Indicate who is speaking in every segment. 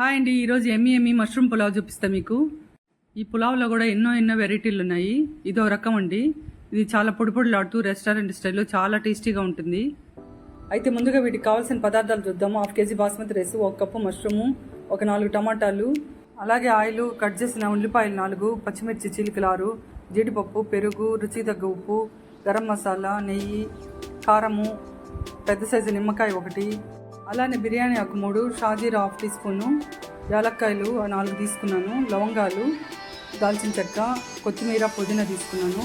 Speaker 1: Hi అండి, ఈరోజు ఎమ్మి mushroom pulao చూపిస్తా మీకు. ఈ పులావ్లో కూడా ఎన్నో వెరైటీలు ఉన్నాయి. ఇదో రకం అండి. ఇది చాలా పొడి పొడిలాడుతూ రెస్టారెంట్ స్టైల్లో చాలా టేస్టీగా ఉంటుంది. అయితే ముందుగా వీటికి కావాల్సిన పదార్థాలు చూద్దాము. 1/2 KG basmati rice, 1 cup mushroom, ఒక 4 టమాటాలు, అలాగే ఆయిల్, కట్ చేసిన ఉల్లిపాయలు 4, పచ్చిమిర్చి చీలికలు 6, జీడిపప్పు, పెరుగు, రుచి తగ్గ ఉప్పు, గరం మసాలా, నెయ్యి, కారము, పెద్ద సైజు నిమ్మకాయ 1, అలానే బిర్యానీ ఆకు 3, షాజీరా 1/2 టీ స్పూను, యాలక్కాయలు 4 తీసుకున్నాను, లవంగాలు, దాల్చిన చెక్క, కొత్తిమీర, పుదీనా తీసుకున్నాను.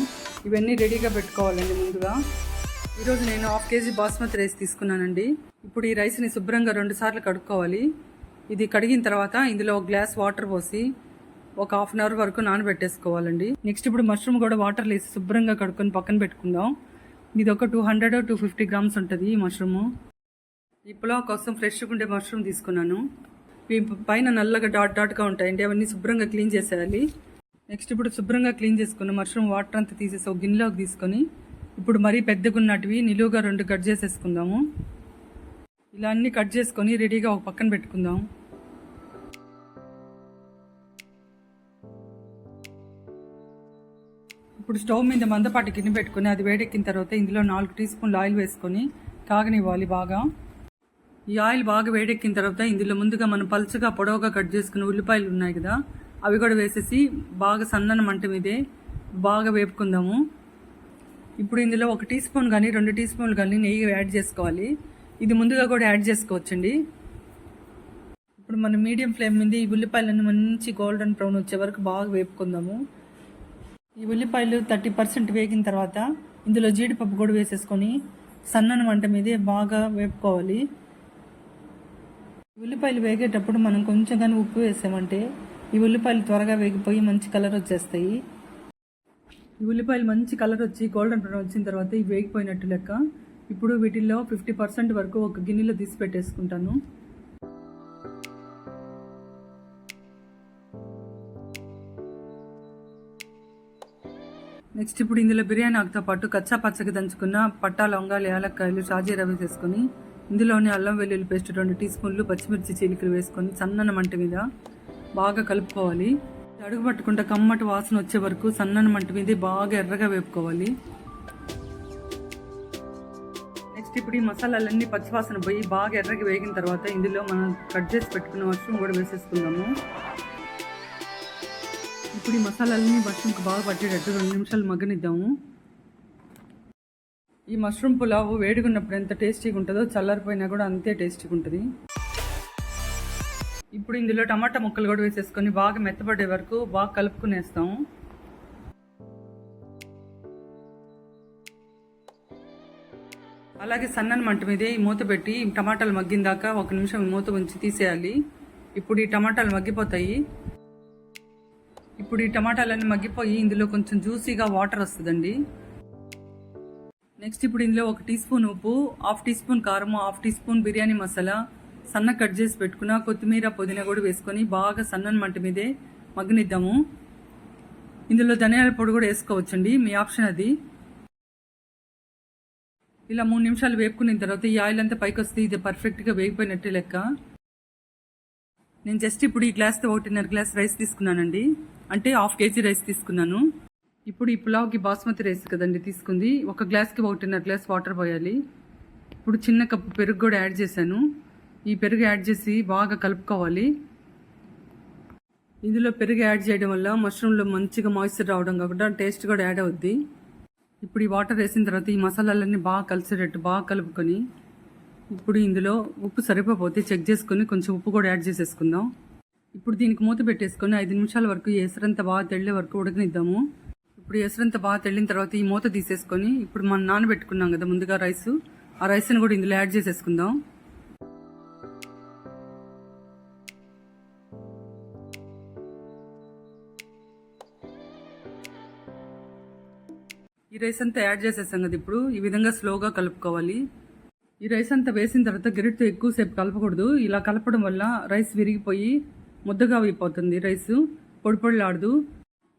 Speaker 1: ఇవన్నీ రెడీగా పెట్టుకోవాలండి. ముందుగా ఈరోజు నేను 1/2 కేజీ బాస్మతి రైస్ తీసుకున్నానండి. ఇప్పుడు ఈ రైస్ని శుభ్రంగా 2 సార్లు కడుక్కోవాలి. ఇది కడిగిన తర్వాత ఇందులో 1 గ్లాస్ వాటర్ పోసి ఒక 1/2 అవర్ వరకు నానబెట్టేసుకోవాలండి. నెక్స్ట్ ఇప్పుడు మష్రూమ్ కూడా వాటర్లో వేసి శుభ్రంగా కడుక్కొని పక్కన పెట్టుకుందాం. ఇది ఒక 200-250 గ్రామ్స్ ఉంటుంది ఈ మష్రూము. ఈ పులావ్ కోసం ఫ్రెష్గా ఉండే మష్రూమ్ తీసుకున్నాను. పైన నల్లగా డాట్గా ఉంటాయండి, అవన్నీ శుభ్రంగా క్లీన్ చేసేయాలి. నెక్స్ట్ ఇప్పుడు శుభ్రంగా క్లీన్ చేసుకున్న మష్రూమ్ వాటర్ అంతా తీసేసి ఒక గిన్నెలోకి తీసుకొని ఇప్పుడు మరీ పెద్దగా ఉన్నటివి నిలువుగా 2 కట్ చేసేసుకుందాము. ఇలా అన్ని కట్ చేసుకొని రెడీగా ఒక పక్కన పెట్టుకుందాం. ఇప్పుడు స్టవ్ మీద మందపాటి గిన్నె పెట్టుకుని అది వేడెక్కిన తర్వాత ఇందులో 4 టీ స్పూన్లు ఆయిల్ వేసుకొని కాగనివ్వాలి బాగా. ఈ ఆయిల్ బాగా వేడెక్కిన తర్వాత ఇందులో ముందుగా మనం పలుచగా పొడవుగా కట్ చేసుకున్న ఉల్లిపాయలు ఉన్నాయి కదా, అవి కూడా వేసేసి బాగా సన్నని మంట మీదే బాగా వేపుకుందాము. ఇప్పుడు ఇందులో 1 టీ స్పూన్ కానీ 2 టీ స్పూన్లు కానీ నెయ్యి యాడ్ చేసుకోవాలి. ఇది ముందుగా కూడా యాడ్ చేసుకోవచ్చండి. ఇప్పుడు మనం మీడియం ఫ్లేమ్ మీద ఈ ఉల్లిపాయలను మంచి గోల్డెన్ బ్రౌన్ వచ్చే వరకు బాగా వేపుకుందాము. ఈ ఉల్లిపాయలు 30% వేగిన తర్వాత ఇందులో జీడిపప్పు కూడా వేసేసుకొని సన్నని మంట మీదే బాగా వేపుకోవాలి. ఉల్లిపాయలు వేగేటప్పుడు మనం కొంచెం కానీ ఉప్పు వేసామంటే ఈ ఉల్లిపాయలు త్వరగా వేగిపోయి మంచి కలర్ వచ్చేస్తాయి. ఈ ఉల్లిపాయలు మంచి కలర్ వచ్చి గోల్డెన్ బ్రౌన్ వచ్చిన తర్వాత ఇవి వేగిపోయినట్టు లెక్క. ఇప్పుడు వీటిల్లో 50% వరకు ఒక గిన్నెలో తీసి పెట్టేసుకుంటాను. నెక్స్ట్ ఇప్పుడు ఇందులో బిర్యానీ ఆకుతో పాటు కచ్చా పచ్చగా దంచుకున్న పట్టా, లవంగాలు, యాలక్కాయలు, షాజీరా వేసేసుకొని ఇందులోనే అల్లం వెల్లుల్లి పేస్ట్ 2 టీ స్పూన్లు, పచ్చిమిర్చి చీలికలు వేసుకొని సన్నని మంట మీద బాగా కలుపుకోవాలి. అడుగు పట్టకుండా కమ్మటి వాసన వచ్చే వరకు సన్నని మంట మీద బాగా ఎర్రగా వేపుకోవాలి. నెక్స్ట్ ఇప్పుడు ఈ మసాలాలన్నీ పచ్చివాసన పోయి బాగా ఎర్రగా వేగిన తర్వాత ఇందులో మనం కట్ చేసి పెట్టుకున్న మష్రూమ్ కూడా వేసేసుకుందాము. ఇప్పుడు ఈ మసాలాలన్నీ మష్రూమ్కి బాగా పట్టేటట్టు 2 నిమిషాలు మగ్గనిద్దాము. ఈ మష్రూమ్ పులావ్ వేడిగున్నప్పుడు ఎంత టేస్టీగా ఉంటుందో చల్లారిపోయినా కూడా అంతే టేస్టీగా ఉంటుంది. ఇప్పుడు ఇందులో టమాటా ముక్కలు కూడా వేసేసుకొని బాగా మెత్తపడే వరకు బాగా కలుపుకునేస్తాము. అలాగే సన్నని మంట మీదే ఈ మూత పెట్టి టమాటాలు మగ్గిన దాకా 1 నిమిషం మూత ఉంచి తీసేయాలి. ఇప్పుడు ఈ టమాటాలు మగ్గిపోతాయి. ఇప్పుడు ఈ టమాటాలన్నీ మగ్గిపోయి ఇందులో కొంచెం జ్యూసీగా వాటర్ వస్తుందండి. నెక్స్ట్ ఇప్పుడు ఇందులో 1 టీ స్పూన్ ఉప్పు, 1/2 టీ స్పూన్ కారము, 1/2 టీ స్పూన్ బిర్యానీ మసాలా, సన్న కట్ చేసి పెట్టుకున్న కొత్తిమీర, పుదీనా కూడా వేసుకొని బాగా సన్నని మంట మీదే మగ్గనిద్దాము. ఇందులో ధనియాల పొడి కూడా వేసుకోవచ్చండి, మీ ఆప్షన్ అది. ఇలా 3 నిమిషాలు వేపుకున్న తర్వాత ఈ ఆయిల్ అంతా పైకి వస్తే ఇది పర్ఫెక్ట్గా వేగిపోయినట్టే లెక్క. నేను జస్ట్ ఇప్పుడు ఈ గ్లాస్తో 1.5 గ్లాస్ రైస్ తీసుకున్నానండి, అంటే 1/2 కేజీ రైస్ తీసుకున్నాను. ఇప్పుడు ఈ పులావ్కి బాస్మతి రైస్ కదండి తీసుకుంది, 1 గ్లాస్కి 1.5 గ్లాస్ వాటర్ పోయాలి. ఇప్పుడు చిన్న కప్పు పెరుగు కూడా యాడ్ చేశాను. ఈ పెరుగు యాడ్ చేసి బాగా కలుపుకోవాలి. ఇందులో పెరుగు యాడ్ చేయడం వల్ల మష్రూమ్లో మంచిగా మాయిశ్చర్ రావడం కాకుండా టేస్ట్ కూడా యాడ్ అవుద్ది. ఇప్పుడు ఈ వాటర్ వేసిన తర్వాత ఈ మసాలాలన్నీ బాగా కలిసేటట్టు బాగా కలుపుకొని ఇప్పుడు ఇందులో ఉప్పు సరిపోతే చెక్ చేసుకొని కొంచెం ఉప్పు కూడా యాడ్ చేసేసుకుందాం. ఇప్పుడు దీనికి మూత పెట్టేసుకొని 5 నిమిషాల వరకు ఎసరంతా బాగా తెల్లే వరకు ఉడకనిద్దాము. ఇప్పుడు ఎసరంతా బాగా తెల్లిన తర్వాత ఈ మూత తీసేసుకొని ఇప్పుడు మనం నానబెట్టుకున్నాం కదా ముందుగా రైస్, ఆ రైస్ని కూడా ఇందులో యాడ్ చేసేసుకుందాం. ఈ రైస్ అంతా యాడ్ చేసేసాం కదా, ఇప్పుడు ఈ విధంగా స్లోగా కలుపుకోవాలి. ఈ రైస్ అంతా వేసిన తర్వాత గరిటతో ఎక్కువసేపు కలపకూడదు. ఇలా కలపడం వల్ల రైస్ విరిగిపోయి ముద్దగా అయిపోతుంది, రైస్ పొడి పొడిలాడదు.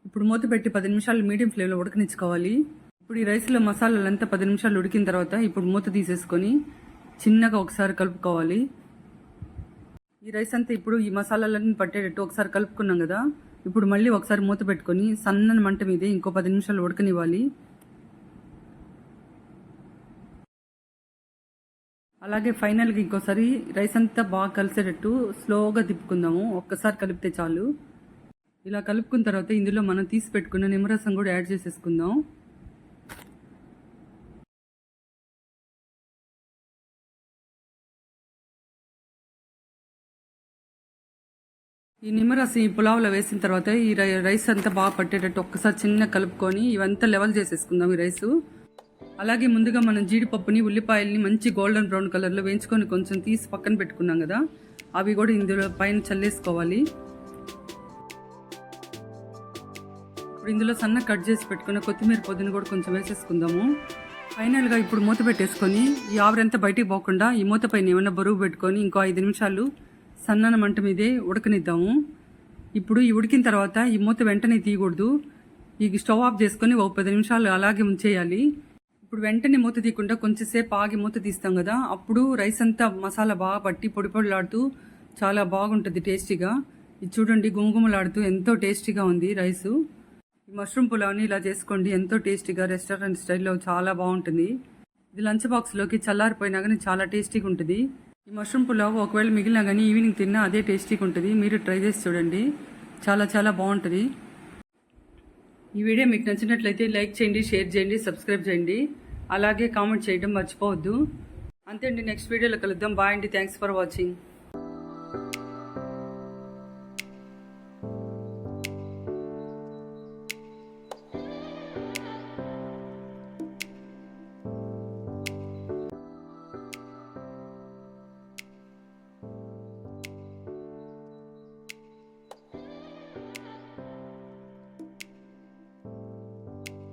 Speaker 1: ఇప్పుడు మూత పెట్టి 10 నిమిషాలు మీడియం ఫ్లేమ్లో ఉడకనిచ్చుకోవాలి. ఇప్పుడు ఈ రైస్లో మసాలాలంతా 10 నిమిషాలు ఉడికిన తర్వాత ఇప్పుడు మూత తీసేసుకొని చిన్నగా ఒకసారి కలుపుకోవాలి. ఈ రైస్ అంతా ఇప్పుడు ఈ మసాలాలన్నీ పట్టేటట్టు ఒకసారి కలుపుకున్నాం కదా. ఇప్పుడు మళ్ళీ ఒకసారి మూత పెట్టుకొని సన్నని మంట మీదే ఇంకో 10 నిమిషాలు ఉడకనివ్వాలి. అలాగే ఫైనల్గా ఇంకోసారి రైస్ అంతా బాగా కలిసేటట్టు స్లోగా తిప్పుకుందాము. ఒక్కసారి కలిపితే చాలు. ఇలా కలుపుకున్న తర్వాత ఇందులో మనం తీసి పెట్టుకున్న నిమ్మరసం కూడా యాడ్ చేసేసుకుందాం. ఈ నిమ్మరసం ఈ పులావ్లో వేసిన తర్వాత ఈ రైస్ అంతా బాగా పట్టేటట్టు ఒక్కసారి చిన్న కలుపుకొని ఇవంతా లెవెల్ చేసేసుకుందాం ఈ రైసు. అలాగే ముందుగా మనం జీడిపప్పుని ఉల్లిపాయల్ని మంచి గోల్డెన్ బ్రౌన్ కలర్లో వేయించుకొని కొంచెం తీసి పక్కన పెట్టుకున్నాం కదా, అవి కూడా ఇందులో పైన చల్లేసుకోవాలి. ఇప్పుడు ఇందులో సన్న కట్ చేసి పెట్టుకున్న కొత్తిమీర పొద్దున కూడా కొంచెం వేసేసుకుందాము. ఫైనల్గా ఇప్పుడు మూత పెట్టేసుకొని ఈ ఆవిరంతా బయటికి పోకుండా ఈ మూత పైన ఏమన్నా బరువు పెట్టుకొని ఇంకో 5 నిమిషాలు సన్నన మంట మీదే ఉడకనిద్దాము. ఇప్పుడు ఈ ఉడికిన తర్వాత ఈ మూత వెంటనే తీయకూడదు. ఈ స్టవ్ ఆఫ్ చేసుకొని ఒక 10 నిమిషాలు అలాగే ఉంచేయాలి. ఇప్పుడు వెంటనే మూత తీయకుండా కొంచెంసేపు ఆగి మూత తీస్తాం కదా, అప్పుడు రైస్ అంతా మసాలా బాగా పట్టి పొడి పొడిలాడుతూ చాలా బాగుంటుంది టేస్టీగా. ఇది చూడండి, గుమగుమలాడుతూ ఎంతో టేస్టీగా ఉంది రైసు. ఈ మష్రూమ్ పులావ్ని ఇలా చేసుకోండి, ఎంతో టేస్టీగా రెస్టారెంట్ స్టైల్లో చాలా బాగుంటుంది. ఇది లంచ్ బాక్స్లోకి చల్లారిపోయినా కానీ చాలా టేస్టీగా ఉంటుంది. ఈ మష్రూమ్ పులావ్ ఒకవేళ మిగిలినా కానీ ఈవినింగ్ తిన్నా అదే టేస్టీగా ఉంటుంది. మీరు ట్రై చేసి చూడండి, చాలా చాలా బాగుంటుంది. ఈ వీడియో మీకు నచ్చినట్లయితే లైక్ చేయండి, షేర్ చేయండి, సబ్స్క్రైబ్ చేయండి, అలాగే కామెంట్ చేయడం మర్చిపోవద్దు. అంతే అండి, నెక్స్ట్ వీడియోలో కలుద్దాం. బాయ్ అండి, థ్యాంక్స్ ఫర్ వాచింగ్.